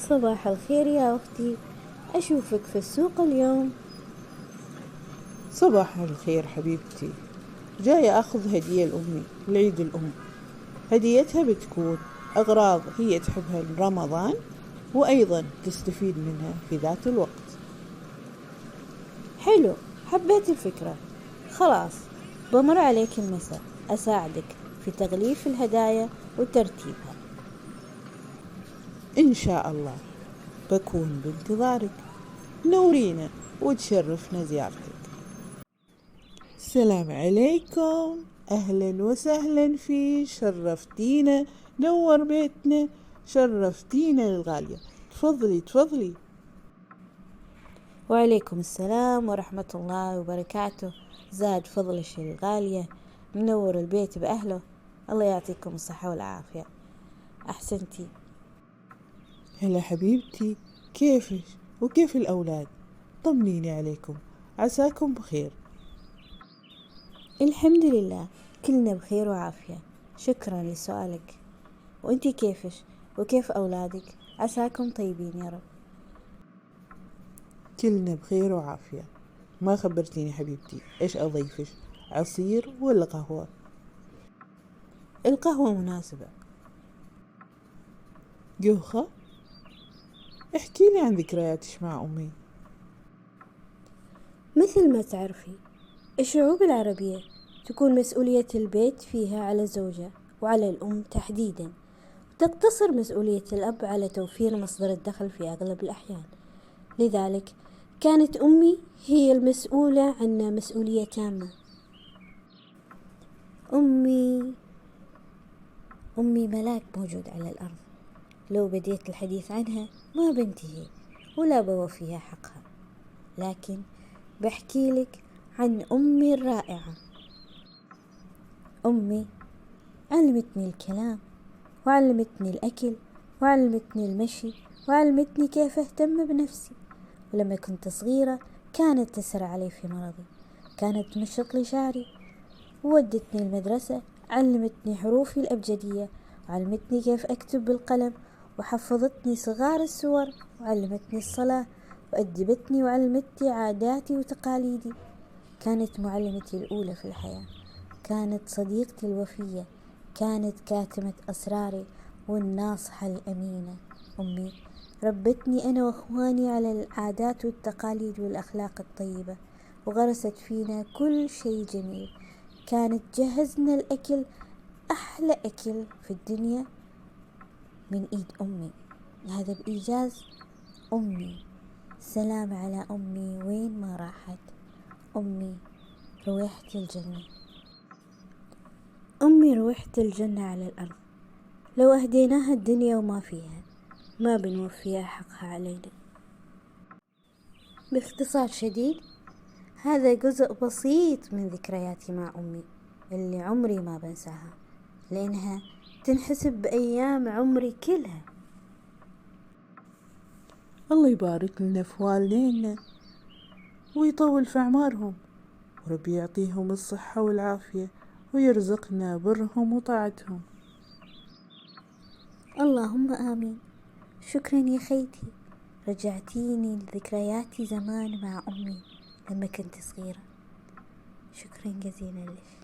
صباح الخير يا أختي، أشوفك في السوق اليوم. صباح الخير حبيبتي. جاية أخذ هدية لأمي لعيد الأم. هديتها بتكون أغراض هي تحبها لرمضان، وأيضا تستفيد منها في ذات الوقت. حلو، حبيت الفكرة. خلاص، بمر عليك المساء أساعدك في تغليف الهدايا وترتيبها. إن شاء الله، بكون بانتظارك. نورينا وتشرفنا زيارتك. السلام عليكم، أهلا وسهلا شرفتينا، نور بيتنا، شرفتينا الغالية. تفضلي تفضلي. وعليكم السلام ورحمة الله وبركاته. زاد فضلش الغالية، منور البيت بأهله. الله يعطيكم الصحة والعافية. أحسنتي. هلا حبيبتي، كيفك وكيف الأولاد؟ طمنيني عليكم، عساكم بخير. الحمد لله، كلنا بخير وعافية. شكرا لسؤالك. وانتي كيفش وكيف أولادك؟ عساكم طيبين يا رب. كلنا بخير وعافية. ما خبرتيني حبيبتي، إيش أضيفش؟ عصير ولا قهوة؟ القهوة مناسبة. جوخة؟ احكيلي عن ذكرياتش مع أمي. مثل ما تعرفي، الشعوب العربية تكون مسؤولية البيت فيها على الزوجة وعلى الأم تحديدا، وتقتصر مسؤولية الأب على توفير مصدر الدخل في أغلب الأحيان. لذلك كانت أمي هي المسؤولة عنا مسؤولية تامة. أمي ملاك موجود على الأرض، لو بديت الحديث عنها ما بنتهي ولا بوفيها حقها، لكن بحكي لك عن أمي الرائعة. أمي علمتني الكلام، وعلمتني الأكل، وعلمتني المشي، وعلمتني كيف أهتم بنفسي. ولما كنت صغيرة كانت تسر علي في مرضي، كانت تمشط لي شعري، وودتني المدرسة، علمتني حروفي الأبجدية، وعلمتني كيف أكتب بالقلم، وحفظتني صغار السور، وعلمتني الصلاة، وأدبتني وعلمتني عاداتي وتقاليدي. كانت معلمتي الأولى في الحياة، كانت صديقتي الوفية، كانت كاتمة أسراري والناصحة الأمينة. أمي ربتني أنا وأخواني على العادات والتقاليد والأخلاق الطيبة، وغرست فينا كل شيء جميل. كانت جهزنا الأكل، أحلى أكل في الدنيا من إيد أمي، هذا بإيجاز أمي. سلام على أمي وين ما راحت. أمي رويحة الجنة. أمي رويحة الجنة على الأرض، لو أهديناها الدنيا وما فيها ما بنوفيها حقها علينا. باختصار شديد، هذا جزء بسيط من ذكرياتي مع أمي اللي عمري ما بنساها، لأنها تنحسب بأيام عمري كلها. الله يبارك لنا في والدينا ويطول في أعمارهم، وربي يعطيهم الصحة والعافية ويرزقنا برهم وطاعتهم. اللهم آمين. شكرا يا خيتي، رجعتيني لذكرياتي زمان مع أمي لما كنت صغيرة. شكرا جزيلا لك.